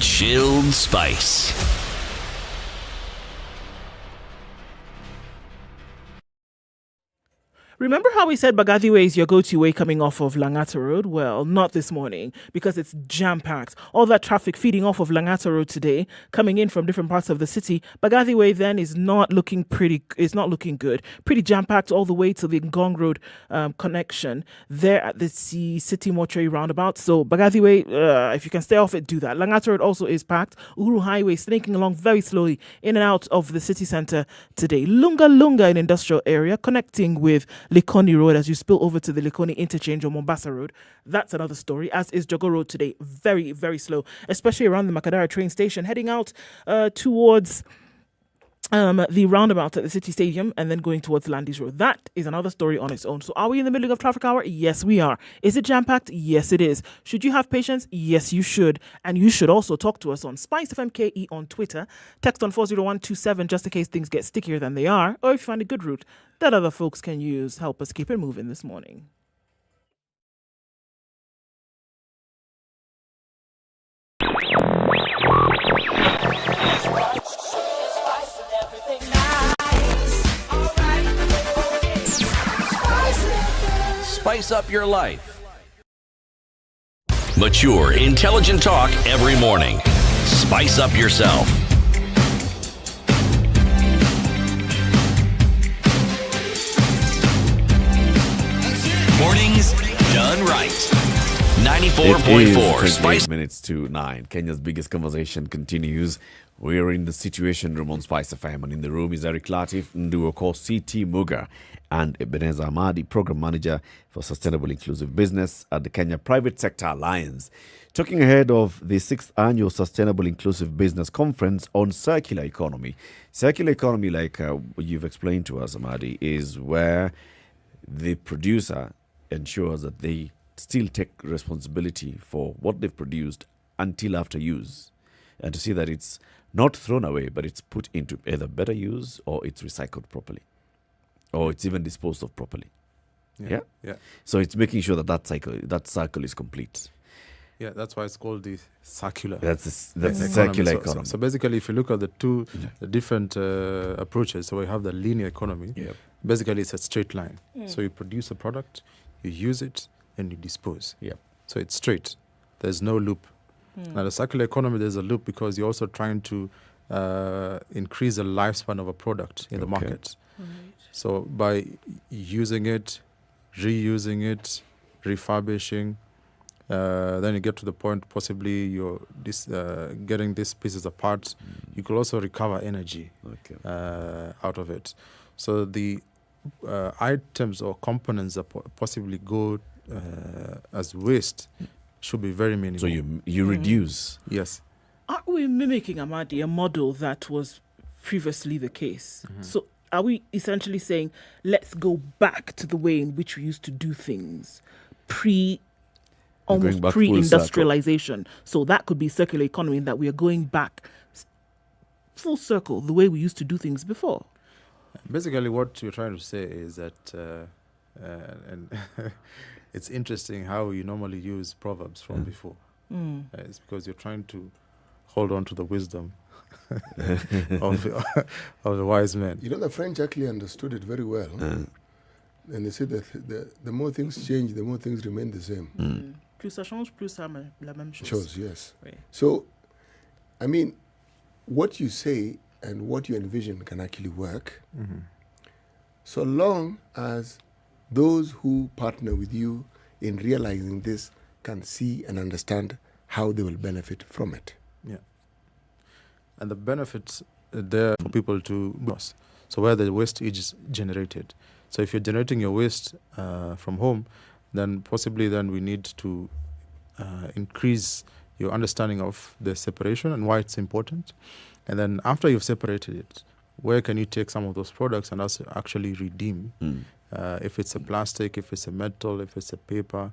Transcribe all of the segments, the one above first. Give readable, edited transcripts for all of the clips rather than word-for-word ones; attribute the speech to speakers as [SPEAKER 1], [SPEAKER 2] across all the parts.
[SPEAKER 1] Chilled Spice.
[SPEAKER 2] Remember how we said Bagathi Way is your go-to way coming off of Langata Road? Well, not this morning because it's jam-packed. All that traffic feeding off of Langata Road today, coming in from different parts of the city. Bagathi Way then is not looking good. Pretty jam-packed all the way to the Ngong Road connection there at the City Mortuary roundabout. So Bagathi Way, if you can stay off it, do that. Langata Road also is packed. Uhuru Highway snaking along very slowly in and out of the city centre today. Lunga in industrial area connecting with Likoni Road as you spill over to the Likoni interchange on Mombasa Road. That's another story, as is Jogo Road today. Very, very slow, especially around the Macarthur train station, heading out towards the roundabout at the City Stadium and then going towards Landis Road. That is another story on its own. So are we in the middle of traffic hour? Yes, we are. Is it jam-packed? Yes, it is. Should you have patience? Yes, you should. And you should also talk to us on SpiceFM KE on Twitter. Text on 40127 just in case things get stickier than they are. Or if you find a good route that other folks can use, help us keep it moving this morning.
[SPEAKER 1] Spice up your life. Mature, intelligent talk every morning. Spice up yourself. Mornings done right. 94.4 Spice.
[SPEAKER 3] 8 minutes to 9. Kenya's biggest conversation continues. We're in the Situation Room on SpiceFM, and in the room is Eric Latiff, Ndu Okoh, CT Muga, and Ebenezer Ahmadi, Program Manager for Sustainable Inclusive Business at the Kenya Private Sector Alliance, talking ahead of the 6th Annual Sustainable Inclusive Business Conference on Circular Economy. Circular Economy, like you've explained to us, Ahmadi, is where the producer ensures that they still take responsibility for what they've produced until after use, and to see that it's not thrown away, but it's put into either better use or it's recycled properly, or it's even disposed of properly. Yeah. So it's making sure that that cycle is complete.
[SPEAKER 4] Yeah, that's why it's called the circular.
[SPEAKER 3] That's the circular economy.
[SPEAKER 4] So basically, if you look at the two the different approaches, so we have the linear economy.
[SPEAKER 3] Yep.
[SPEAKER 4] Basically, it's a straight line. So you produce a product, you use it, and you dispose.
[SPEAKER 3] Yep.
[SPEAKER 4] So it's straight. There's no loop. Now, the circular economy, there's a loop because you're also trying to increase the lifespan of a product in the market.
[SPEAKER 2] Right.
[SPEAKER 4] So by using it, reusing it, refurbishing, then you get to the point possibly you're getting these pieces apart. You could also recover energy out of it. So the items or components that possibly go as waste should be very minimal.
[SPEAKER 3] So you reduce.
[SPEAKER 4] Yes.
[SPEAKER 2] Aren't we mimicking, Ahmadi, a model that was previously the case? So are we essentially saying, let's go back to the way in which we used to do things almost pre-industrialization? So that could be circular economy, in that we are going back full circle, the way we used to do things before.
[SPEAKER 4] Basically, what you're trying to say is that, and it's interesting how you normally use proverbs from before. It's because you're trying to hold on to the wisdom of the wise men.
[SPEAKER 5] You know, the French actually understood it very well. And they said that the more things change, the more things remain the same.
[SPEAKER 2] Plus ça change, plus ça la même chose.
[SPEAKER 5] Chose, yes.
[SPEAKER 2] Right.
[SPEAKER 5] So, I mean, what you say and what you envision can actually work, so long as those who partner with you in realizing this can see and understand how they will benefit from it.
[SPEAKER 4] Yeah. And the benefits are there for people to boss. So where the waste is generated. So if you're generating your waste from home, then possibly then we need to increase your understanding of the separation and why it's important. And then after you've separated it, where can you take some of those products and also actually redeem? If it's a plastic, if it's a metal, if it's a paper,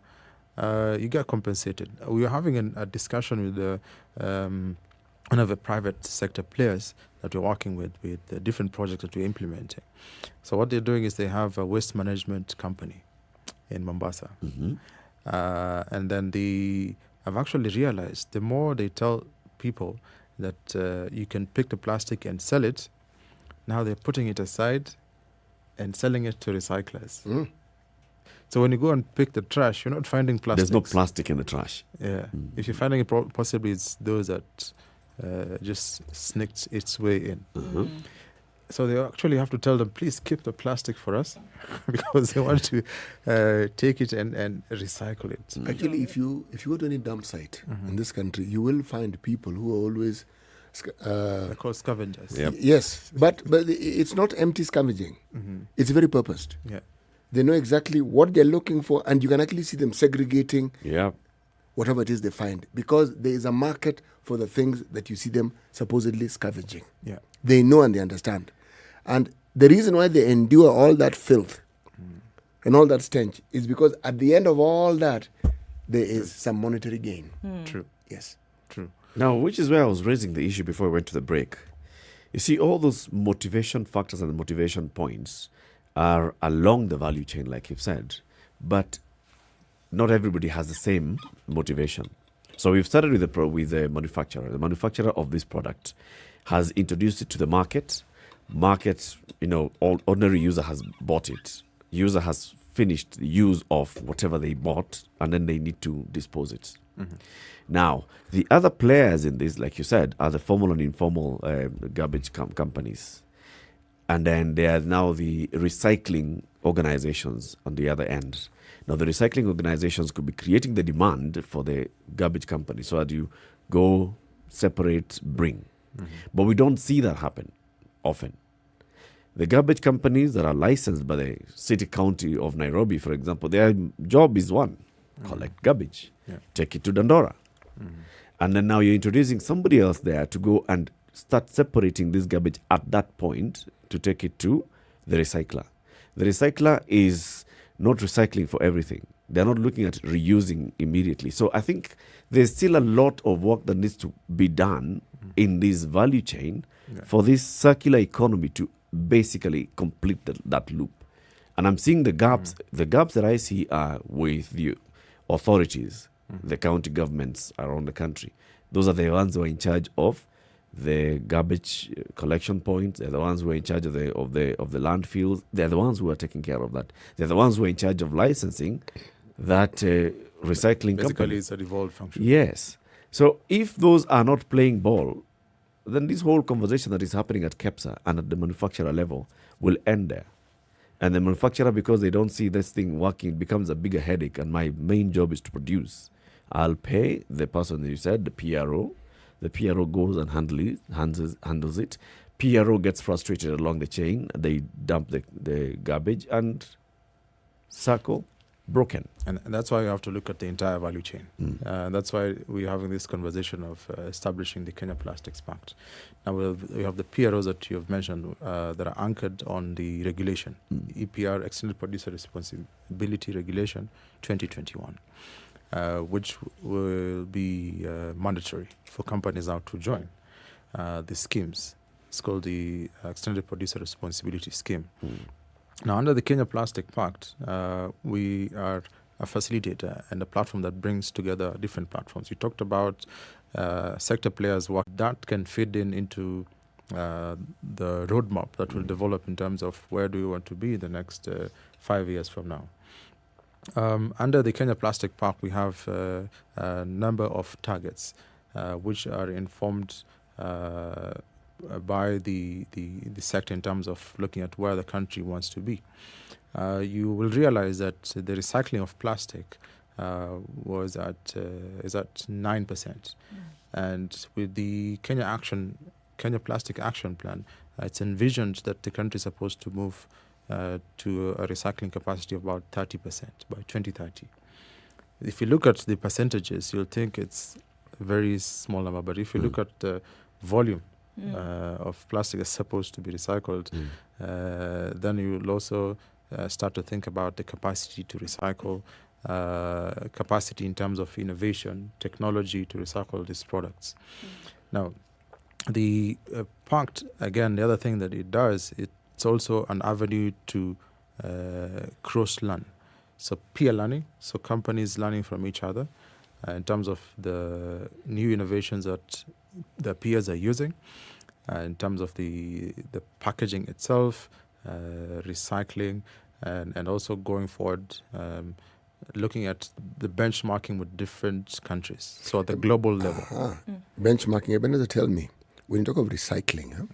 [SPEAKER 4] you get compensated. We were having a discussion with one of the private sector players that we're working with the different projects that we're implementing. So what they're doing is they have a waste management company in Mombasa. And then I've actually realized the more they tell people that you can pick the plastic and sell it. Now they're putting it aside and selling it to recyclers. So when you go and pick the trash, you're not finding plastic.
[SPEAKER 3] There's no plastic in the trash.
[SPEAKER 4] Yeah. If you're finding it, possibly it's those that just sneaked its way in. So they actually have to tell them, please keep the plastic for us, because they want to take it and recycle it.
[SPEAKER 5] Actually, if you go to any dump site in this country, you will find people who are always
[SPEAKER 4] They're called scavengers.
[SPEAKER 3] Yep.
[SPEAKER 5] yes, but it's not empty scavenging. It's very purposed.
[SPEAKER 4] Yeah.
[SPEAKER 5] They know exactly what they're looking for, and you can actually see them segregating
[SPEAKER 3] Yeah.
[SPEAKER 5] whatever it is they find, because there is a market for the things that you see them supposedly scavenging.
[SPEAKER 4] Yeah.
[SPEAKER 5] They know and they understand. And the reason why they endure all that filth and all that stench is because at the end of all that, there is some monetary gain.
[SPEAKER 4] True.
[SPEAKER 5] Yes.
[SPEAKER 4] True.
[SPEAKER 3] Now, which is where I was raising the issue before we went to the break. You see, all those motivation factors and the motivation points are along the value chain, like you've said, but not everybody has the same motivation. So we've started with the manufacturer. The manufacturer of this product has introduced it to the market. Market, ordinary user has bought it. User has finished the use of whatever they bought, and then they need to dispose it. Now, the other players in this, like you said, are the formal and informal garbage companies. And then there are now the recycling organizations on the other end. Now, the recycling organizations could be creating the demand for the garbage company so that you go, separate, bring. But we don't see that happen often. The garbage companies that are licensed by the city county of Nairobi, for example, their job is one, collect garbage, take it to Dandora. And then now you're introducing somebody else there to go and start separating this garbage at that point to take it to the recycler. The recycler is not recycling for everything. They're not looking at reusing immediately. So I think there's still a lot of work that needs to be done in this value chain for this circular economy to basically complete that loop. And I'm seeing the gaps. The gaps that I see are with the authorities, the county governments around the country. Those are the ones who are in charge of the garbage collection points. They're the ones who are in charge of the landfills. They're the ones who are taking care of that. They're the ones who are in charge of licensing that recycling
[SPEAKER 4] Basically,
[SPEAKER 3] company.
[SPEAKER 4] it's a devolved function.
[SPEAKER 3] Yes. So if those are not playing ball, then this whole conversation that is happening at KEPSA and at the manufacturer level will end there. And the manufacturer, because they don't see this thing working, becomes a bigger headache. And my main job is to produce. I'll pay the person that you said, the PRO. The PRO goes and handles it. PRO gets frustrated along the chain. They dump the garbage and circle broken.
[SPEAKER 4] And that's why you have to look at the entire value chain. That's why we're having this conversation of establishing the Kenya Plastics Pact. Now we have the PROs that you have mentioned that are anchored on the regulation, EPR, Extended Producer Responsibility Regulation 2021, which will be mandatory for companies now to join the schemes. It's called the Extended Producer Responsibility Scheme. Now, under the Kenya Plastic Pact, we are a facilitator and a platform that brings together different platforms. You talked about sector players, what that can fit into the roadmap that will develop in terms of where do we want to be the next 5 years from now. Under the Kenya Plastic Pact, we have a number of targets which are informed by the sector in terms of looking at where the country wants to be. You will realize that the recycling of plastic is at 9%. And with the Kenya Plastic Action Plan, it's envisioned that the country is supposed to move to a recycling capacity of about 30% by 2030. If you look at the percentages, you'll think it's a very small number. But if you look at the volume of plastic that's supposed to be recycled, then you will also start to think about the capacity to recycle, capacity in terms of innovation, technology to recycle these products. Now, the Pact, again, the other thing that it does, it's also an avenue to cross-learn. So peer learning, so companies learning from each other in terms of the new innovations that the peers are using in terms of the packaging itself, recycling, and also going forward, looking at the benchmarking with different countries, so at the global level.
[SPEAKER 5] Benchmarking, Ebenezer, tell me, when you talk of recycling,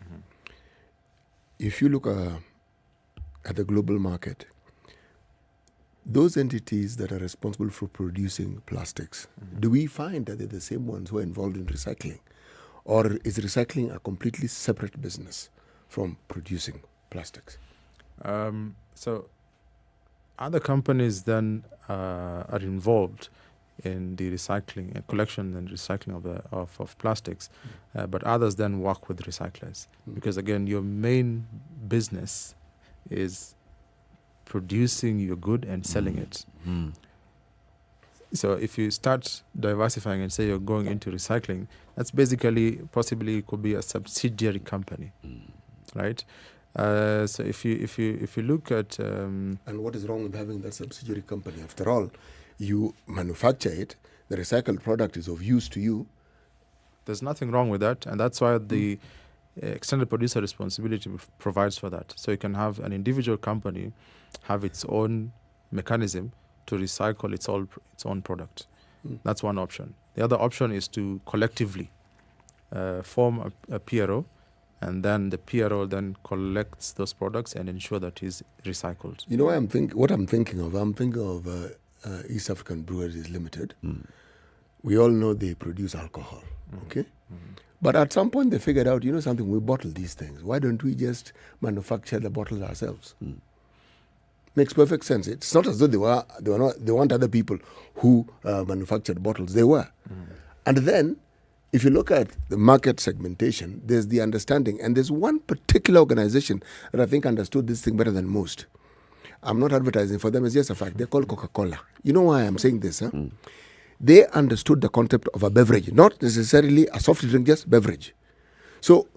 [SPEAKER 5] if you look at the global market, those entities that are responsible for producing plastics, do we find that they're the same ones who are involved in recycling? Or is recycling a completely separate business from producing plastics?
[SPEAKER 4] So other companies then are involved in the recycling and collection and recycling of plastics, but others then work with recyclers, because again, your main business is producing your good and selling it. So if you start diversifying and say you're going into recycling, that's basically possibly could be a subsidiary company, right? So if you look at
[SPEAKER 5] and what is wrong with having that subsidiary company? After all, you manufacture it, the recycled product is of use to you.
[SPEAKER 4] There's nothing wrong with that, and that's why the extended producer responsibility provides for that. So you can have an individual company have its own mechanism to recycle its own product. That's one option. The other option is to collectively form a PRO, and then the PRO then collects those products and ensure that it's recycled.
[SPEAKER 5] You know what I'm thinking of? I'm thinking of East African Breweries Limited. We all know they produce alcohol, okay? But at some point they figured out, you know something, we bottle these things. Why don't we just manufacture the bottles ourselves? Makes perfect sense. It's not as though they weren't other people who manufactured bottles. They were. And then, if you look at the market segmentation, there's the understanding. And there's one particular organization that I think understood this thing better than most. I'm not advertising for them. It's just a fact. They're called Coca-Cola. You know why I'm saying this? They understood the concept of a beverage. Not necessarily a soft drink, just beverage. So,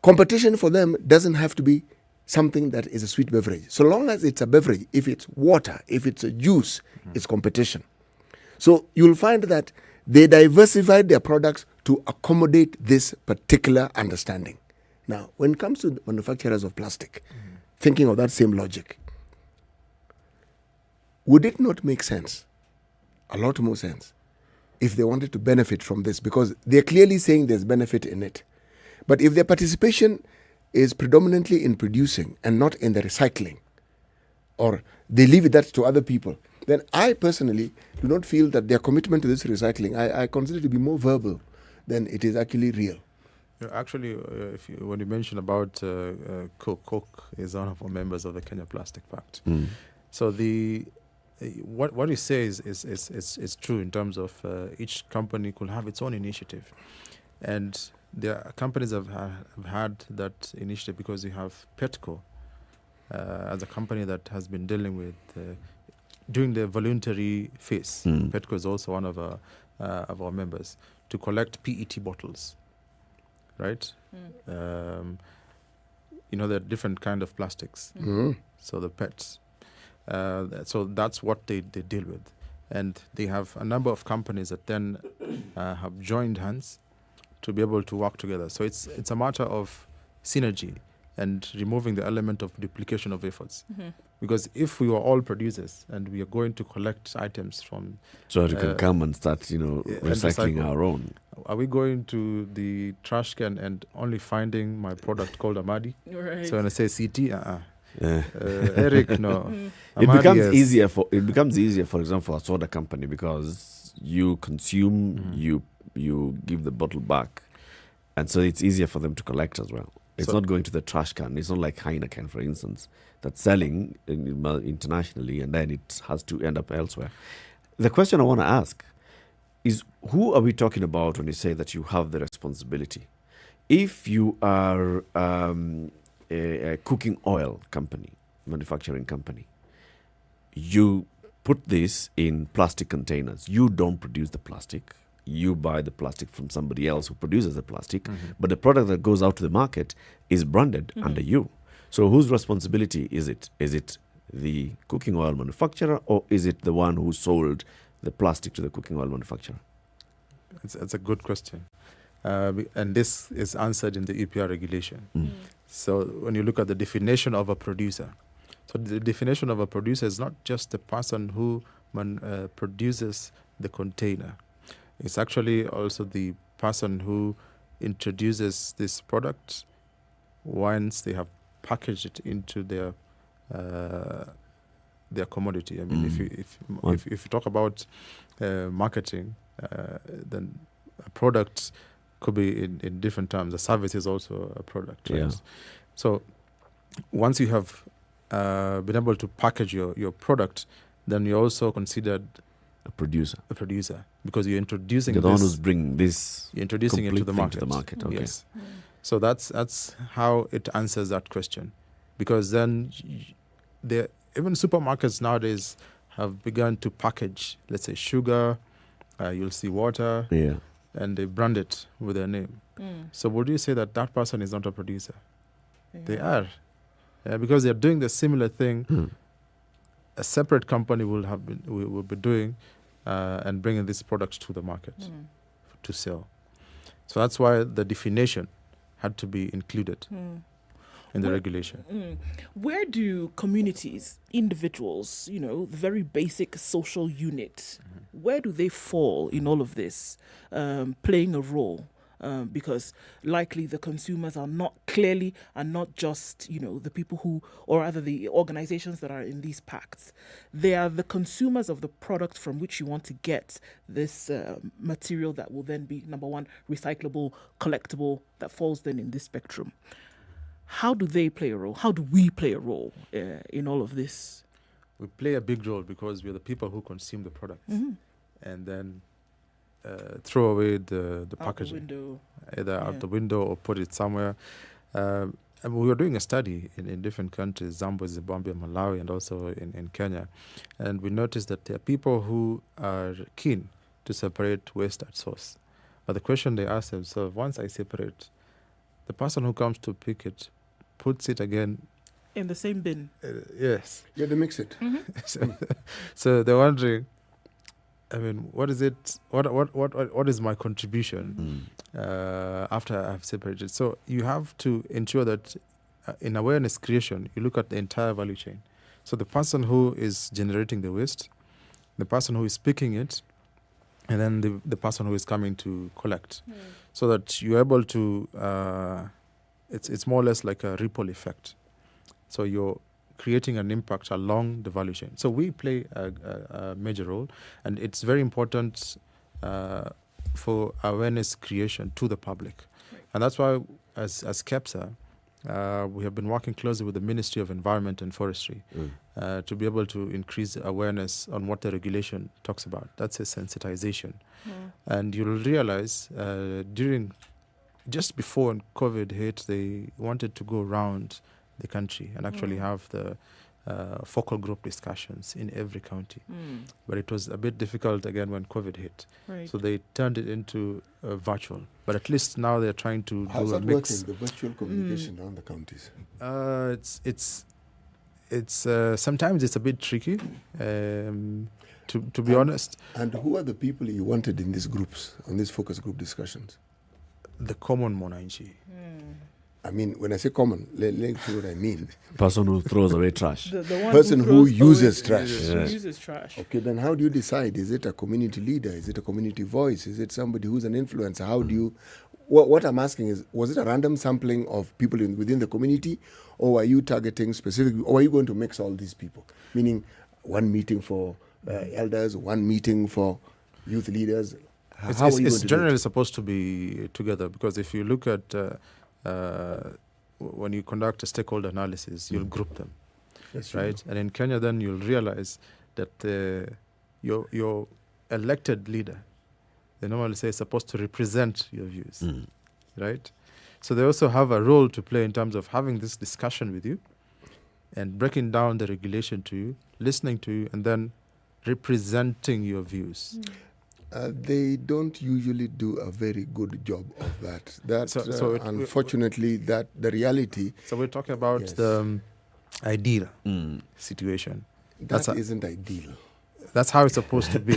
[SPEAKER 5] competition for them doesn't have to be something that is a sweet beverage. So long as it's a beverage, if it's water, if it's a juice, it's competition. So you'll find that they diversified their products to accommodate this particular understanding. Now, when it comes to manufacturers of plastic, thinking of that same logic, would it not make sense, a lot more sense, if they wanted to benefit from this? Because they're clearly saying there's benefit in it. But if their participation is predominantly in producing and not in the recycling, or they leave that to other people, then I personally do not feel that their commitment to this recycling, I consider it to be more verbal than it is actually real.
[SPEAKER 4] Actually, when you mention about Coke is one of our members of the Kenya Plastic Pact. So what you say is true in terms of each company could have its own initiative, and there are companies have had that initiative because you have Petco as a company that has been dealing with doing the voluntary phase. Petco is also one of our members to collect PET bottles, right? There are different kind of plastics. So the PETs. So that's what they deal with, and they have a number of companies that then have joined hands to be able to work together. So it's a matter of synergy and removing the element of duplication of efforts. Because if we were all producers and we are going to collect items from...
[SPEAKER 3] So you can come and start, recycling our own.
[SPEAKER 4] Are we going to the trash can and only finding my product called Amadi?
[SPEAKER 2] Right.
[SPEAKER 4] So when I say CT, Eric, no.
[SPEAKER 3] It
[SPEAKER 4] Amadi,
[SPEAKER 3] becomes
[SPEAKER 4] yes.
[SPEAKER 3] easier, for example, for a soda company, because you consume, you give the bottle back, and so it's easier for them to collect as well. It's not going to the trash can. It's not like Heineken, for instance, that's selling internationally and then it has to end up elsewhere. The question I want to ask is, who are we talking about when you say that you have the responsibility? If you are a cooking oil company, manufacturing company, you put this in plastic containers. You don't produce the plastic. You buy the plastic from somebody else who produces the plastic, but the product that goes out to the market is branded under you. So whose responsibility is it? Is it the cooking oil manufacturer, or is it the one who sold the plastic to the cooking oil manufacturer?
[SPEAKER 4] It's a good question. And this is answered in the EPR regulation. So when you look at the definition of a producer, so the definition of a producer is not just the person who produces the container. It's actually also the person who introduces this product once they have packaged it into their commodity. I mean, if you talk about marketing, then a product could be in different terms. A service is also a product, right?
[SPEAKER 3] Yeah.
[SPEAKER 4] So once you have been able to package your product, then you're also considered
[SPEAKER 3] A producer.
[SPEAKER 4] because you're introducing
[SPEAKER 3] The one who's bringing this
[SPEAKER 4] you're introducing it to
[SPEAKER 3] complete
[SPEAKER 4] the
[SPEAKER 3] thing
[SPEAKER 4] market.
[SPEAKER 3] to the market. Okay.
[SPEAKER 4] Yes. So that's how it answers that question, because then even supermarkets nowadays have begun to package, let's say, sugar. You'll see water,
[SPEAKER 3] Yeah.
[SPEAKER 4] and they brand it with their name. So would you say that person is not a producer? They are, because they're doing the similar thing. A separate company will be doing and bringing this product to the market to sell. So that's why the definition had to be included in the regulation.
[SPEAKER 2] Where do communities, individuals, the very basic social unit, where do they fall in all of this, playing a role? Because likely the consumers are not just, the people who, or rather the organizations that are in these pacts. They are the consumers of the product from which you want to get this material that will then be, number one, recyclable, collectible, that falls then in this spectrum. How do they play a role? How do we play a role in all of this?
[SPEAKER 4] We play a big role because we're the people who consume the products and then throw away the packaging, either out the window or put it somewhere. And we were doing a study in different countries, Zambia, Zimbabwe, Malawi, and also in Kenya. And we noticed that there are people who are keen to separate waste at source. But the question they ask themselves, once I separate, the person who comes to pick it puts it again
[SPEAKER 2] in the same bin.
[SPEAKER 4] Yes.
[SPEAKER 5] Yeah, they mix it.
[SPEAKER 4] So they're wondering, I mean, what is it? What is my contribution after I've separated? So you have to ensure that in awareness creation, you look at the entire value chain. So the person who is generating the waste, the person who is picking it, and then the person who is coming to collect, so that you're able to. It's more or less like a ripple effect. So you're creating an impact along the value chain. So we play a major role, and it's very important for awareness creation to the public. Right. And that's why, as KEPSA, we have been working closely with the Ministry of Environment and Forestry to be able to increase awareness on what the regulation talks about. That's a sensitization. And you'll realize just before COVID hit, they wanted to go around the country and actually have the focal group discussions in every county. But it was a bit difficult again when COVID hit. Right. So they turned it into virtual. But at least now they're trying to
[SPEAKER 5] How's
[SPEAKER 4] do a
[SPEAKER 5] that
[SPEAKER 4] mix.
[SPEAKER 5] working, the virtual communication around the counties?
[SPEAKER 4] It's sometimes it's a bit tricky, to be honest.
[SPEAKER 5] And who are the people you wanted in these groups, on these focus group discussions?
[SPEAKER 4] The common mwananchi.
[SPEAKER 5] I mean, when I say common, let me see what I mean.
[SPEAKER 3] Person who throws away trash.
[SPEAKER 2] The one
[SPEAKER 5] Person who uses
[SPEAKER 2] away,
[SPEAKER 5] trash.
[SPEAKER 2] Uses trash.
[SPEAKER 5] Okay, then how do you decide? Is it a community leader? Is it a community voice? Is it somebody who's an influencer? How do you... What I'm asking is, was it a random sampling of people within the community, or are you targeting specific... Or are you going to mix all these people? Meaning one meeting for elders, one meeting for youth leaders?
[SPEAKER 4] It's generally supposed to be together, because if you look at... when you conduct a stakeholder analysis, you'll group them, right? And in Kenya, then you'll realize that your elected leader, they normally say, is supposed to represent your views, right? So they also have a role to play in terms of having this discussion with you and breaking down the regulation to you, listening to you, and then representing your views.
[SPEAKER 5] They don't usually do a very good job of that. Unfortunately, the reality...
[SPEAKER 4] So we're talking about the ideal situation.
[SPEAKER 5] That isn't ideal.
[SPEAKER 4] That's how it's supposed to be.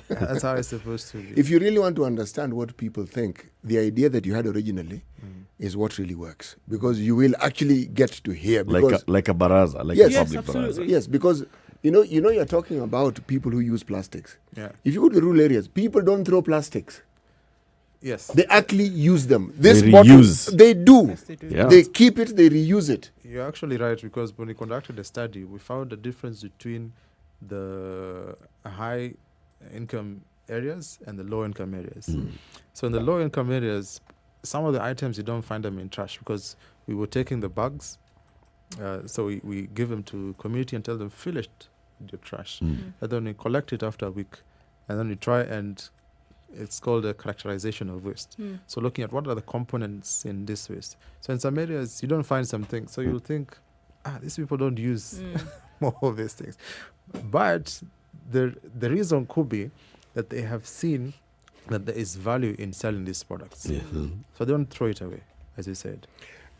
[SPEAKER 4] That's how it's supposed to be.
[SPEAKER 5] If you really want to understand what people think, the idea that you had originally is what really works, because you will actually get to hear.
[SPEAKER 3] Like a baraza, like
[SPEAKER 5] Yes.
[SPEAKER 3] a
[SPEAKER 2] Yes,
[SPEAKER 3] public
[SPEAKER 2] absolutely.
[SPEAKER 3] baraza.
[SPEAKER 5] Yes, because you're talking about people who use plastics.
[SPEAKER 4] Yeah.
[SPEAKER 5] If you go to rural areas, people don't throw plastics.
[SPEAKER 4] Yes.
[SPEAKER 5] They actually use them.
[SPEAKER 3] They
[SPEAKER 5] bottle,
[SPEAKER 3] reuse.
[SPEAKER 5] they do.
[SPEAKER 2] Yes, they do.
[SPEAKER 3] Yeah.
[SPEAKER 5] They keep it, they reuse it.
[SPEAKER 4] You're actually right, because when we conducted a study, we found the difference between the high income areas and the low income areas. So in the low income areas, some of the items you don't find them in trash, because we were taking the bags. So we give them to community and tell them, fill it with your trash. And then we collect it after a week. And then we try, and it's called a characterization of waste. So looking at what are the components in this waste. So in some areas, you don't find some things. So you'll think, these people don't use more of these things. But the reason could be that they have seen that there is value in selling these products.
[SPEAKER 3] Yeah.
[SPEAKER 4] So they don't throw it away, as you said.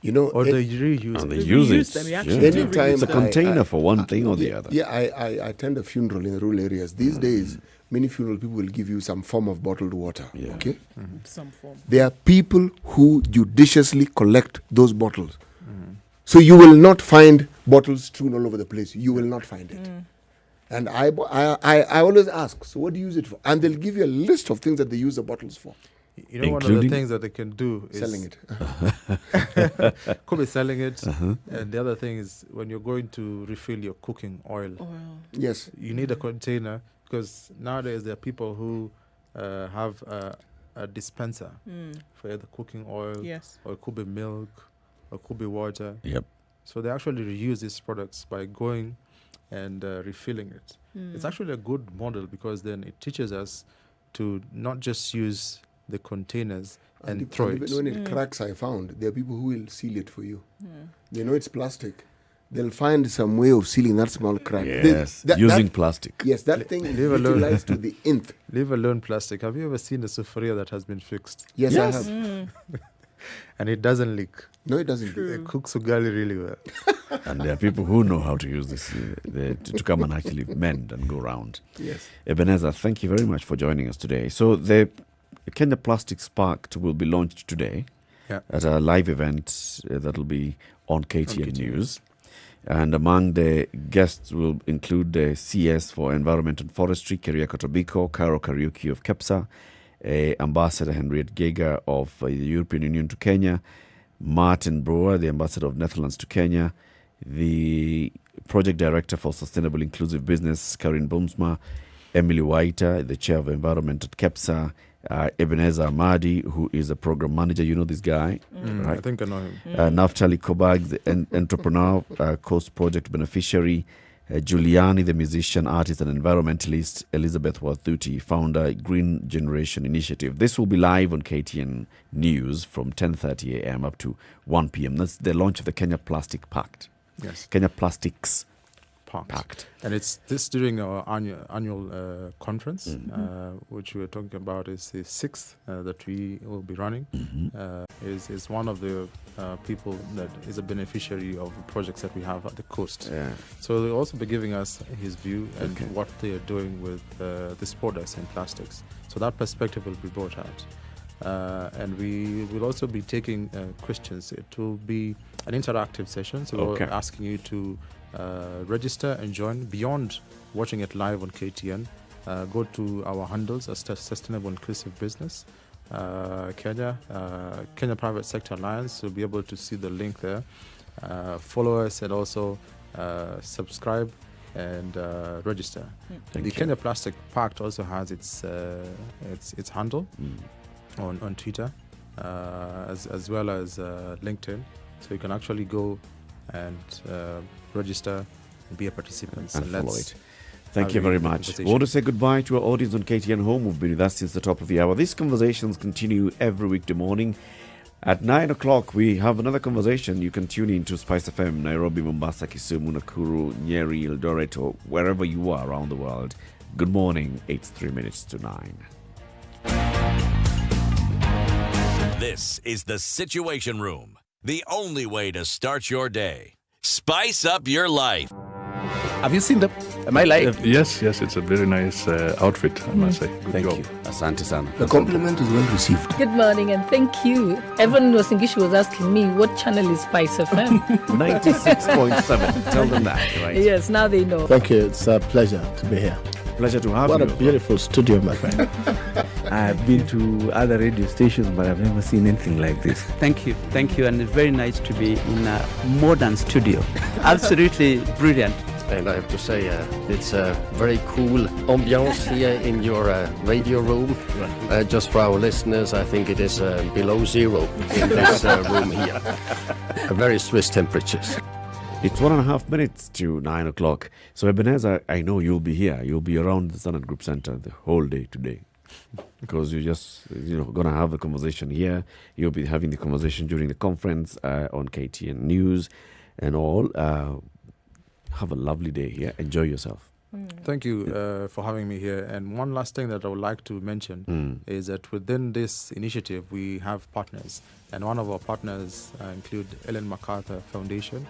[SPEAKER 5] Or
[SPEAKER 4] They reuse
[SPEAKER 3] And
[SPEAKER 4] it.
[SPEAKER 3] they
[SPEAKER 2] They
[SPEAKER 3] use
[SPEAKER 2] reuse
[SPEAKER 3] it.
[SPEAKER 2] them, you
[SPEAKER 3] Yeah.
[SPEAKER 2] actually do
[SPEAKER 5] Anytime
[SPEAKER 3] It's a container for one thing or the
[SPEAKER 5] yeah,
[SPEAKER 3] other.
[SPEAKER 5] Yeah, I attend a funeral in the rural areas. These days, many funeral people will give you some form of bottled water.
[SPEAKER 3] Yeah.
[SPEAKER 5] Okay,
[SPEAKER 2] Some form.
[SPEAKER 5] there are people who judiciously collect those bottles. So you will not find bottles strewn all over the place. You will not find it. And I always ask, so what do you use it for? And they'll give you a list of things that they use the bottles for.
[SPEAKER 4] You know, one of the
[SPEAKER 3] Including-
[SPEAKER 4] things that they can do is
[SPEAKER 5] Selling it.
[SPEAKER 4] could be selling it. And the other thing is, when you're going to refill your cooking oil,
[SPEAKER 5] Yes.
[SPEAKER 4] you need a container, because nowadays there are people who have a dispenser for the cooking oil,
[SPEAKER 2] Yes.
[SPEAKER 4] or it could be milk, or it could be water.
[SPEAKER 3] Yep.
[SPEAKER 4] So they actually reuse these products by going and refilling it. It's actually a good model, because then it teaches us to not just use the containers and throw it.
[SPEAKER 5] Even when it cracks, I found there are people who will seal it for you. They know it's plastic. They'll find some way of sealing that small crack.
[SPEAKER 3] Yes. Using plastic.
[SPEAKER 5] Yes, that thing is
[SPEAKER 4] leave alone.
[SPEAKER 5] utilized to the nth.
[SPEAKER 4] Leave alone plastic. Have you ever seen a sufuria that has been fixed?
[SPEAKER 5] Yes,
[SPEAKER 3] Yes.
[SPEAKER 5] I have.
[SPEAKER 4] And it doesn't leak.
[SPEAKER 5] No, it doesn't.
[SPEAKER 4] It cooks ugali really well.
[SPEAKER 3] And there are people who know how to use this to come and actually mend and go round.
[SPEAKER 5] Yes.
[SPEAKER 3] Ebenezer, thank you very much for joining us today. So the Kenya Plastics Pact will be launched today at a live event that will be on KTN News. And among the guests will include the CS for Environment and Forestry, Keriako Tobiko, Karo Kariuki of KEPSA, Ambassador Henriette Geiger of the European Union to Kenya, Martin Brewer, the Ambassador of Netherlands to Kenya, the Project Director for Sustainable Inclusive Business, Karin Boomsma, Emily Waita, the Chair of Environment at KEPSA, Ebenezer Ahmadi, who is a Program Manager. You know this guy, right?
[SPEAKER 4] I think I know him.
[SPEAKER 3] Naftali Kobag, the entrepreneur, Coast Project beneficiary, Giuliani, the musician, artist, and environmentalist, Elizabeth Wathuti, founder, Green Generation Initiative. This will be live on KTN News from 10:30 a.m. up to 1 p.m. That's the launch of the Kenya Plastic Pact.
[SPEAKER 4] Yes.
[SPEAKER 3] Kenya Plastics
[SPEAKER 4] Pact.
[SPEAKER 3] Pact.
[SPEAKER 4] And it's this during our annual conference, which we are talking about is the 6th that we will be running. Is one of the people that is a beneficiary of the projects that we have at the coast.
[SPEAKER 3] Yeah.
[SPEAKER 4] So they'll also be giving us his view and what they are doing with this products and plastics. So that perspective will be brought out. And we will also be taking questions. It will be an interactive session, so we're asking you to register and join. Beyond watching it live on KTN, go to our handles as Sustainable Inclusive Business, Kenya Private Sector Alliance. You'll be able to see the link there. Follow us and also subscribe and register. The Kenya Plastic Pact also has its handle on Twitter as well as LinkedIn, so you can actually go and register and be a participant
[SPEAKER 3] and follow it. Thank you very much. We want to say goodbye to our audience on KTN Home who've been with us since the top of the hour. These conversations continue every weekday morning. At 9 o'clock, we have another conversation. You can tune in to SpiceFM, Nairobi, Mombasa, Kisumu, Nakuru, Nyeri, Eldoret, or wherever you are around the world. Good morning. It's 3 minutes to 9.
[SPEAKER 1] This is the Situation Room, the only way to start your day. Spice up your life.
[SPEAKER 6] Have you seen them? Am I lying?
[SPEAKER 7] Yes, it's a very nice outfit, I must say. Good
[SPEAKER 6] Thank
[SPEAKER 7] job.
[SPEAKER 6] you.
[SPEAKER 3] Asante sana.
[SPEAKER 5] The compliment is well received.
[SPEAKER 8] Good morning and thank you. Everyone in Wasingishu was asking me what channel is SpiceFM.
[SPEAKER 3] 96.7. Tell them that, right?
[SPEAKER 8] Yes, now they know.
[SPEAKER 9] Thank you. It's a pleasure to be here.
[SPEAKER 3] Pleasure to have
[SPEAKER 9] What
[SPEAKER 3] you.
[SPEAKER 9] a beautiful studio, my friend.
[SPEAKER 10] I've been to other radio stations, but I've never seen anything like this.
[SPEAKER 11] Thank you, and it's very nice to be in a modern studio. Absolutely brilliant.
[SPEAKER 12] And I have to say, it's a very cool ambiance here in your radio room. Just for our listeners, I think it is below zero in this room here. Very Swiss temperatures.
[SPEAKER 3] It's 1.5 minutes to 9 o'clock. So Ebenezer, I know you'll be here. You'll be around the Standard Group Center the whole day today. Because you're just, going to have the conversation here. You'll be having the conversation during the conference on KTN News and all. Have a lovely day here. Enjoy yourself.
[SPEAKER 4] Thank you for having me here. And one last thing that I would like to mention is that within this initiative, we have partners. And one of our partners include Ellen MacArthur Foundation,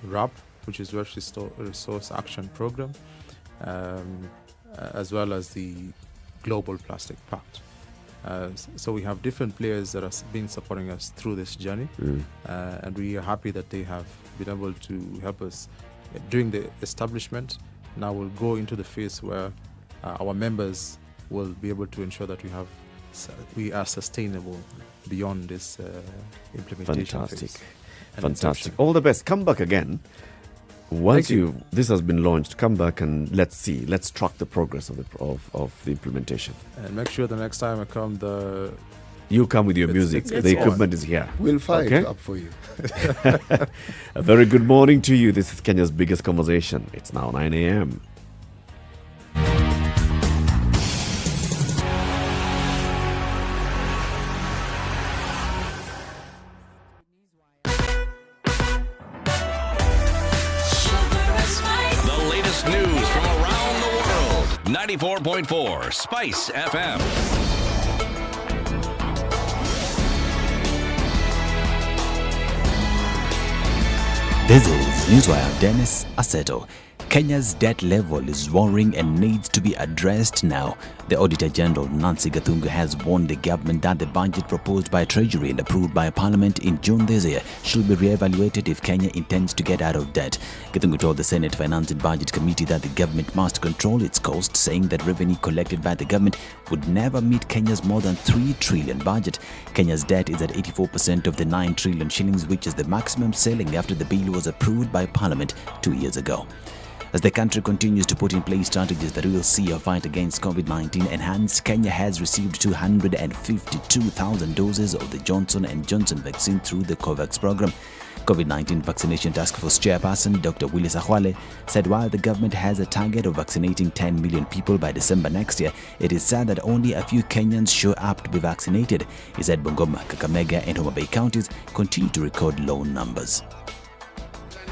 [SPEAKER 4] RAP, which is Resource Action Program, as well as the Global Plastic Pact. So we have different players that have been supporting us through this journey. And we are happy that they have been able to help us during the establishment. Now we'll go into the phase where our members will be able to ensure that we are sustainable beyond this implementation phase.
[SPEAKER 3] Fantastic. All the best. Come back again. Once this has been launched, come back and let's track the progress of the implementation.
[SPEAKER 4] And make sure the next time I come,
[SPEAKER 3] you come with your music. The equipment is here.
[SPEAKER 5] We'll fire it up for you.
[SPEAKER 3] A very good morning to you. This is Kenya's biggest conversation. It's now 9 a.m.
[SPEAKER 1] The latest news from around the world. 94.4 Spice FM.
[SPEAKER 13] This is Newswire. Dennis Aseto. Kenya's debt level is worrying and needs to be addressed now. The Auditor General, Nancy Gathungu, has warned the government that the budget proposed by Treasury and approved by Parliament in June this year should be re-evaluated if Kenya intends to get out of debt. Gathungu told the Senate Finance and Budget Committee that the government must control its costs, saying that revenue collected by the government would never meet Kenya's more than 3 trillion budget. Kenya's debt is at 84% of the 9 trillion shillings, which is the maximum ceiling after the bill was approved by Parliament 2 years ago. As the country continues to put in place strategies that will see a fight against COVID-19 enhanced, Kenya has received 252,000 doses of the Johnson & Johnson vaccine through the COVAX program. COVID-19 Vaccination Task Force Chairperson Dr. Willis Ahwale said while the government has a target of vaccinating 10 million people by December next year, it is sad that only a few Kenyans show up to be vaccinated. He said Bungoma, Kakamega and Homa Bay counties continue to record low numbers.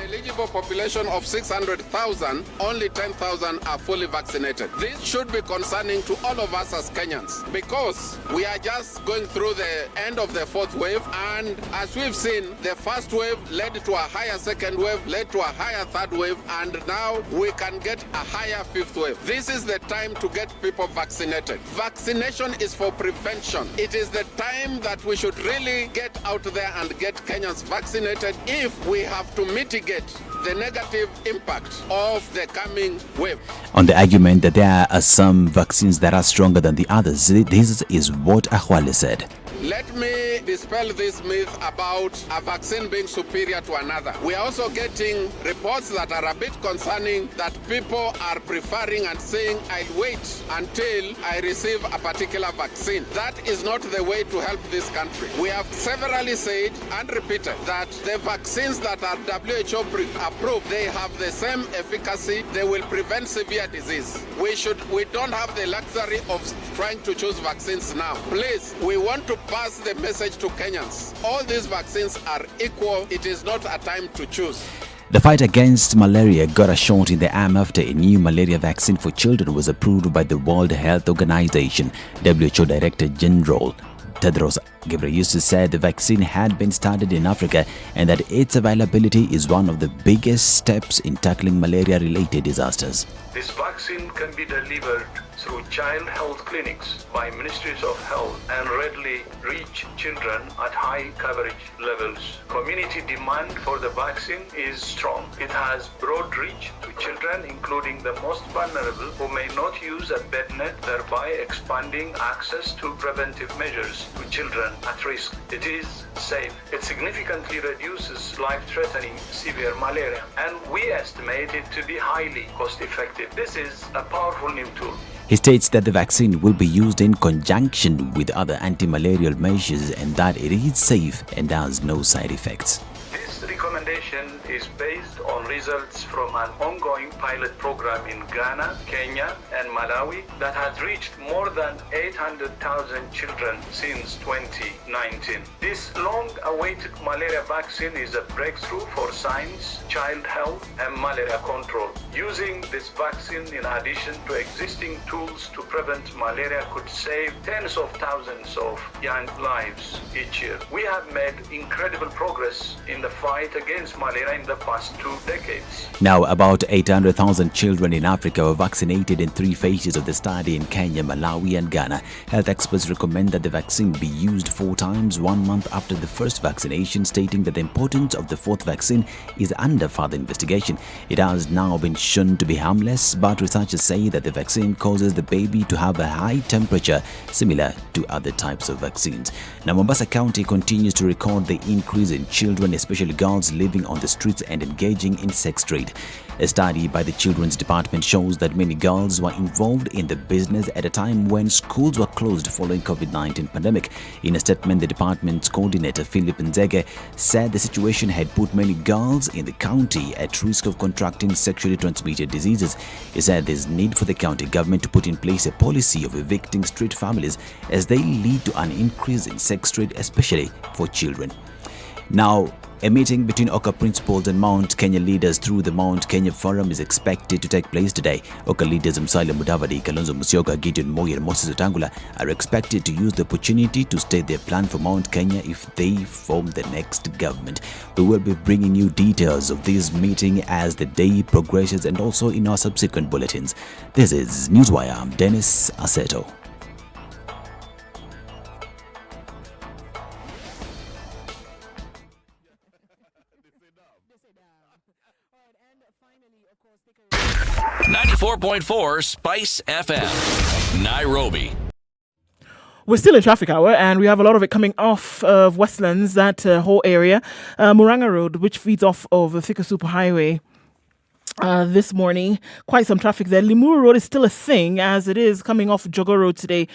[SPEAKER 14] Eligible population of 600,000, only 10,000 are fully vaccinated. This should be concerning to all of us as Kenyans because we are just going through the end of the 4th wave, and as we've seen, the first wave led to a higher 2nd wave, led to a higher 3rd wave, and now we can get a higher 5th wave. This is the time to get people vaccinated. Vaccination is for prevention. It is the time that we should really get out there and get Kenyans vaccinated if we have to mitigate the negative impact of the coming wave.
[SPEAKER 13] On the argument that there are some vaccines that are stronger than the others, this is what Ahwale said.
[SPEAKER 14] Let me dispel this myth about a vaccine being superior to another. We are also getting reports that are a bit concerning that people are preferring and saying, I'll wait until I receive a particular vaccine. That is not the way to help this country. We have severally said and repeated that the vaccines that are WHO approved, they have the same efficacy. They will prevent severe disease. We don't have the luxury of trying to choose vaccines now. Please, we want to pass the message to Kenyans. All these vaccines are equal. It is not a time to choose.
[SPEAKER 13] The fight against malaria got a shot in the arm after a new malaria vaccine for children was approved by the World Health Organization. WHO Director General Tedros Ghebreyesus said the vaccine had been started in Africa and that its availability is one of the biggest steps in tackling malaria-related disasters.
[SPEAKER 6] This vaccine can be delivered through child health clinics by ministries of health and readily reach children at high coverage levels. Community demand for the vaccine is strong. It has broad reach to children, including the most vulnerable who may not use a bed net, thereby expanding access to preventive measures to children at risk. It is safe. It significantly reduces life-threatening severe malaria, and we estimate it to be highly cost-effective. This is a powerful new tool.
[SPEAKER 13] He states that the vaccine will be used in conjunction with other anti-malarial measures and that it is safe and has no side effects.
[SPEAKER 6] This recommendation is based on results from an ongoing pilot program in Ghana, Kenya, and Malawi that has reached more than 800,000 children since 2019. This long-awaited malaria vaccine is a breakthrough for science, child health, and malaria control. Using this vaccine in addition to existing tools to prevent malaria could save tens of thousands of young lives each year. We have made incredible progress in the fight against malaria in the past 2 decades.
[SPEAKER 13] Now, about 800,000 children in Africa were vaccinated in 3 phases of the study in Kenya, Malawi, and Ghana. Health experts recommend that the vaccine be used 4 times 1 month after the first vaccination, stating that the importance of the 4th vaccine is under further investigation. It has now been shown to be harmless, but researchers say that the vaccine causes the baby to have a high temperature, similar to other types of vaccines. Now, Mombasa County continues to record the increase in children, especially girls, living on the streets and engaging in sex trade. A study by the Children's Department shows that many girls were involved in the business at a time when schools were closed following COVID-19 pandemic. In a statement, the department's coordinator, Philip Nzege, said the situation had put many girls in the county at risk of contracting sexually transmitted diseases. He said there's need for the county government to put in place a policy of evicting street families as they lead to an increase in sex trade, especially for children. Now, a meeting between Oka principals and Mount Kenya leaders through the Mount Kenya Forum is expected to take place today. Oka leaders Musalia Mudavadi, Kalonzo Musyoka, Gideon Moi, and Moses Wetangula are expected to use the opportunity to state their plan for Mount Kenya if they form the next government. We will be bringing you details of this meeting as the day progresses and also in our subsequent bulletins. This is Newswire. I'm Dennis Aseto.
[SPEAKER 1] .4 Spice FM, Nairobi.
[SPEAKER 2] We're still in traffic hour and we have a lot of it coming off of Westlands, that whole area. Murang'a Road, which feeds off of the Thika Super Highway. This morning, quite some traffic there. Limuru Road is still a thing as it is coming off Jogo Road today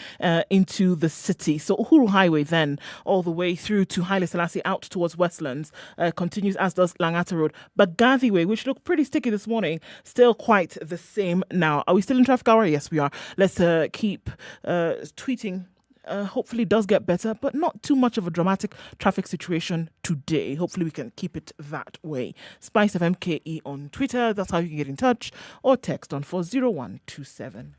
[SPEAKER 2] into the city. So Uhuru Highway then all the way through to Haile Selassie out towards Westlands continues, as does Langata Road. But Gathi Way, which looked pretty sticky this morning, still quite the same now. Are we still in traffic hour? Yes, we are. Let's keep tweeting. Hopefully it does get better, but not too much of a dramatic traffic situation today. Hopefully we can keep it that way. SpiceFM KE on Twitter. That's how you can get in touch, or text on 40127.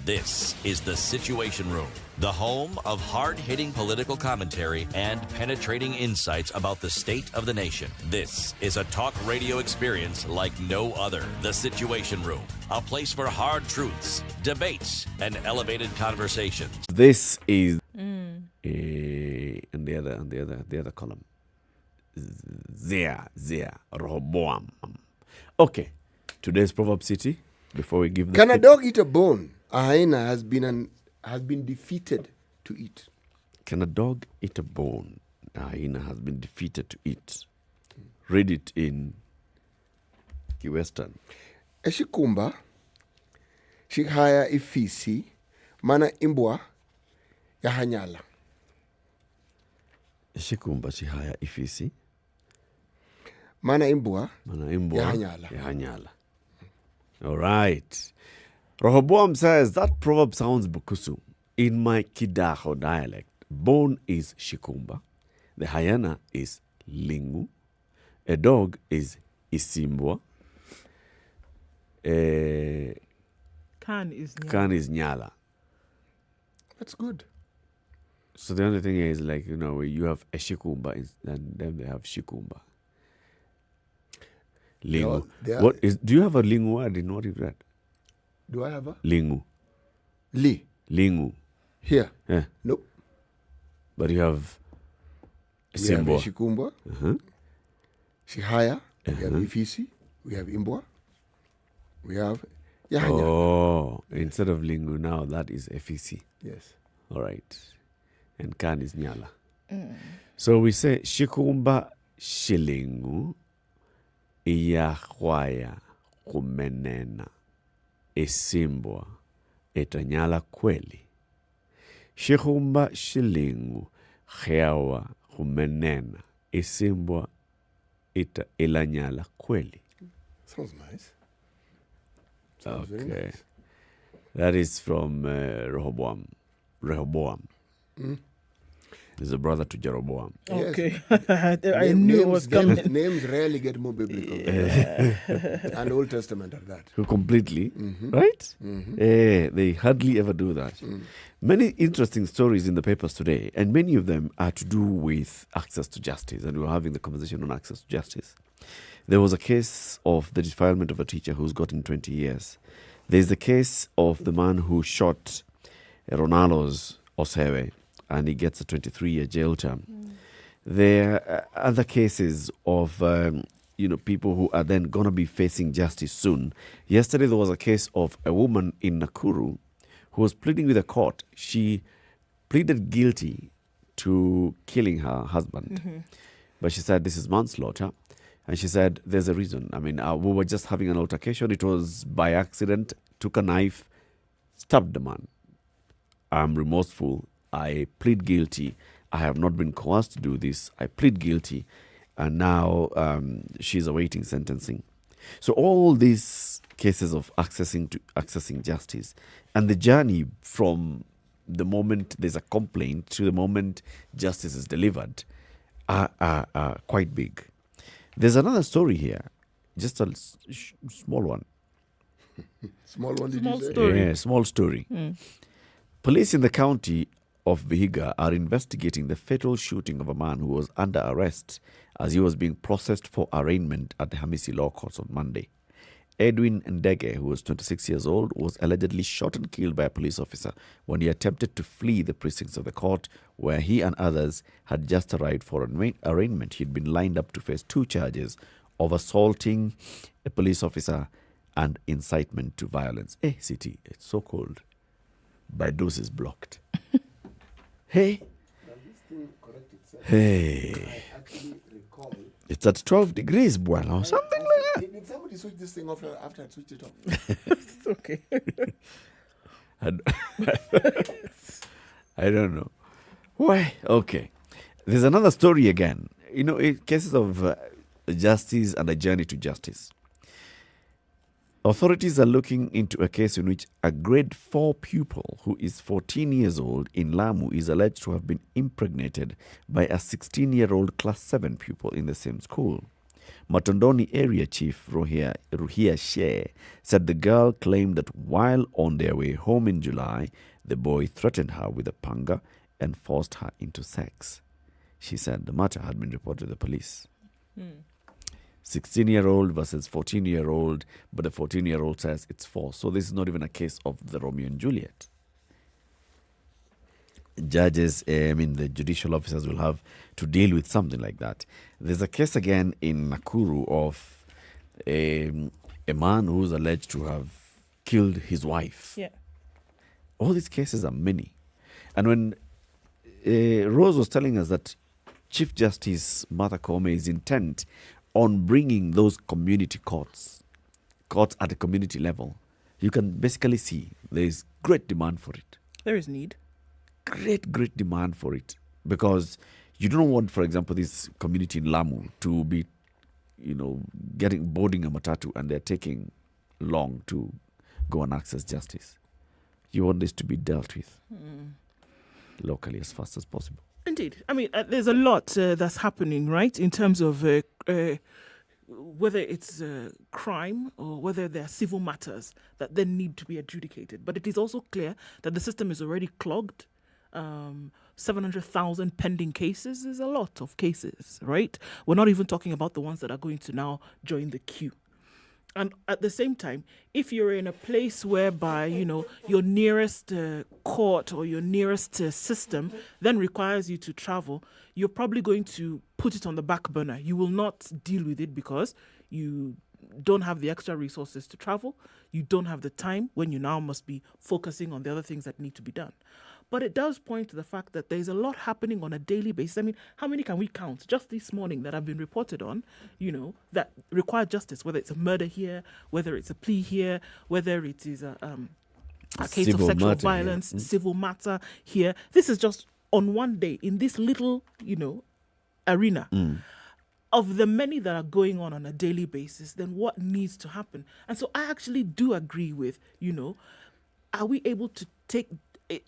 [SPEAKER 1] This is the Situation Room, the home of hard-hitting political commentary and penetrating insights about the state of the nation. This is a talk radio experience like no other. The Situation Room, a place for hard truths, debates, and elevated conversations.
[SPEAKER 3] This is in the other column. Zia, Rehoboam. Okay, today's Proverb City. Before we give the
[SPEAKER 5] Can a dog eat a bone? A hyena has been defeated to eat.
[SPEAKER 3] Can a dog eat a bone? A hyena has been defeated to eat. Read it in Kiwestern.
[SPEAKER 5] Eshikumba shikhaya ifisi mana imbwa yahanyala.
[SPEAKER 3] Eshikumba shihaya ifisi
[SPEAKER 5] mana imbwa
[SPEAKER 3] yahanyala. All right. Rehoboam says, that proverb sounds bukusu. In my Kidaho dialect, bone is shikumba, The hyena is lingu. A dog is isimbwa.
[SPEAKER 2] Can is nyala.
[SPEAKER 3] Can is nyala.
[SPEAKER 5] That's good.
[SPEAKER 3] So the only thing is, like, you know, you have a shikumba and then they have shikumba. Lingu. Do you have a lingu word in what you've read?
[SPEAKER 5] Do I have a?
[SPEAKER 3] Lingu. Lingu.
[SPEAKER 5] Here?
[SPEAKER 3] Yeah.
[SPEAKER 5] Nope.
[SPEAKER 3] But you have
[SPEAKER 5] We have
[SPEAKER 3] Simbwa.
[SPEAKER 5] Shikumba, Shihaya, we have Ifisi, we have Imbwa, we have Yahanya.
[SPEAKER 3] Oh, instead of lingu now, that is FEC.
[SPEAKER 5] Yes.
[SPEAKER 3] All right. And kan is nyala. So we say shikumba shilingu iyahwaya kumenena isimbwa etanyala kweli. Shikumba shilingu hewa kumenena isimbwa ilanyala kweli.
[SPEAKER 5] Sounds nice. Sounds very nice.
[SPEAKER 3] That is from Rehoboam. He's a brother to Jeroboam.
[SPEAKER 2] Okay. I knew it was coming.
[SPEAKER 5] Names rarely get more biblical. And Old Testament at that.
[SPEAKER 3] Completely. Right? They hardly ever do that. Many interesting stories in the papers today, and many of them are to do with access to justice. And we were having the conversation on access to justice. There was a case of the defilement of a teacher who's gotten 20 years. There's the case of the man who shot Ronaldo's Osewe, and he gets a 23-year jail term. There are other cases of people who are then going to be facing justice soon. Yesterday there was a case of a woman in Nakuru who was pleading with the court. She pleaded guilty to killing her husband, but she said this is manslaughter. And she said, there's a reason. I mean, we were just having an altercation. It was by accident. Took a knife, stabbed the man. I'm remorseful. I plead guilty. I have not been coerced to do this. I plead guilty. And now she's awaiting sentencing. So all these cases of accessing justice and the journey from the moment there's a complaint to the moment justice is delivered are quite big. There's another story here, just a small one.
[SPEAKER 5] Small one, did you say?
[SPEAKER 2] Story.
[SPEAKER 3] Yeah, small story. Police in the county of Vihiga are investigating the fatal shooting of a man who was under arrest as he was being processed for arraignment at the Hamisi Law Courts on Monday. Edwin Ndege, who was 26 years old, was allegedly shot and killed by a police officer when he attempted to flee the precincts of the court where he and others had just arrived for an arraignment. He'd been lined up to face 2 charges of assaulting a police officer and incitement to violence. Hey, city, it's so cold. Baidos is blocked. Hey. Hey. It's at 12 degrees, bueno, or something like that.
[SPEAKER 5] Did somebody switch this thing off after I switched it off?
[SPEAKER 2] It's okay.
[SPEAKER 3] I don't know. Why? Okay. There's another story again. Cases of justice and a journey to justice. Authorities are looking into a case in which a grade 4 pupil who is 14 years old in Lamu is alleged to have been impregnated by a 16-year-old class 7 pupil in the same school. Matondoni area chief Ruhia Shea said the girl claimed that while on their way home in July, the boy threatened her with a panga and forced her into sex. She said the matter had been reported to the police. 16-year-old versus 14-year-old, but the 14-year-old says it's forced. So this is not even a case of the Romeo and Juliet. Judges, the judicial officers will have to deal with something like that. There's a case again in Nakuru of a man who's alleged to have killed his wife.
[SPEAKER 2] Yeah.
[SPEAKER 3] All these cases are many. And when Rose was telling us that Chief Justice Martha Koome is intent on bringing those community courts at the community level, you can basically see there is great demand for it.
[SPEAKER 2] There is need.
[SPEAKER 3] Great demand for it. Because you don't want, for example, this community in Lamu to be, boarding a matatu and they're taking long to go and access justice. You want this to be dealt with locally as fast as possible.
[SPEAKER 2] Indeed. I mean, there's a lot that's happening, right, in terms of whether it's crime or whether there are civil matters that then need to be adjudicated. But it is also clear that the system is already clogged. 700,000 pending cases is a lot of cases, right? We're not even talking about the ones that are going to now join the queue. And at the same time, if you're in a place whereby, your nearest court or your nearest system then requires you to travel, you're probably going to put it on the back burner. You will not deal with it because you don't have the extra resources to travel. You don't have the time when you now must be focusing on the other things that need to be done. But it does point to the fact that there's a lot happening on a daily basis. I mean, how many can we count just this morning that have been reported on, that require justice, whether it's a murder here, whether it's a plea here, whether it is a case of sexual violence, civil matter here. This is just on one day in this little, arena. Of the many that are going on a daily basis, then what needs to happen? And so I actually do agree with, are we able to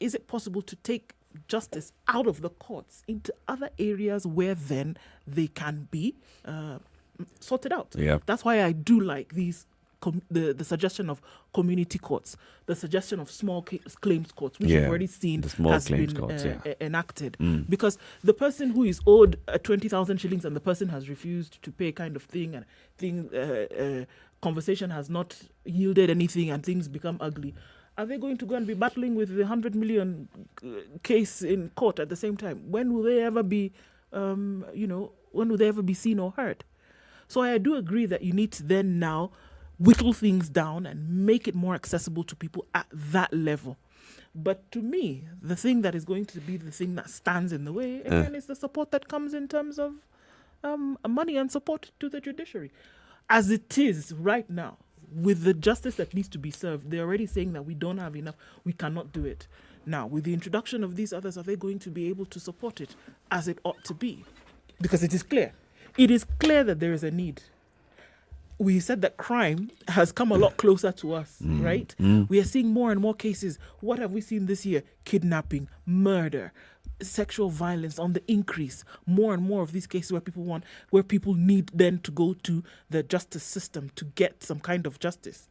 [SPEAKER 2] is it possible to take justice out of the courts into other areas where then they can be sorted out?
[SPEAKER 3] Yeah.
[SPEAKER 2] That's why I do like these the suggestion of community courts, the suggestion of small claims courts, which you've already seen has been enacted. Because the person who is owed 20,000 shillings and the person has refused to pay, kind of thing, and conversation has not yielded anything and things become ugly. Are they going to go and be battling with the 100 million case in court at the same time? When will they ever be, when will they ever be seen or heard? So I do agree that you need to then now whittle things down and make it more accessible to people at that level. But to me, the thing that is going to be the thing that stands in the way, again, is the support that comes in terms of money and support to the judiciary. As it is right now, with the justice that needs to be served, they're already saying that we don't have enough, we cannot do it. Now, with the introduction of these others, are they going to be able to support it as it ought to be? Because it is clear. It is clear that there is a need. We said that crime has come a lot closer to us, right? We are seeing more and more cases. What have we seen this year? Kidnapping, murder, sexual violence on the increase. More and more of these cases where people need then to go to the justice system to get some kind of justice.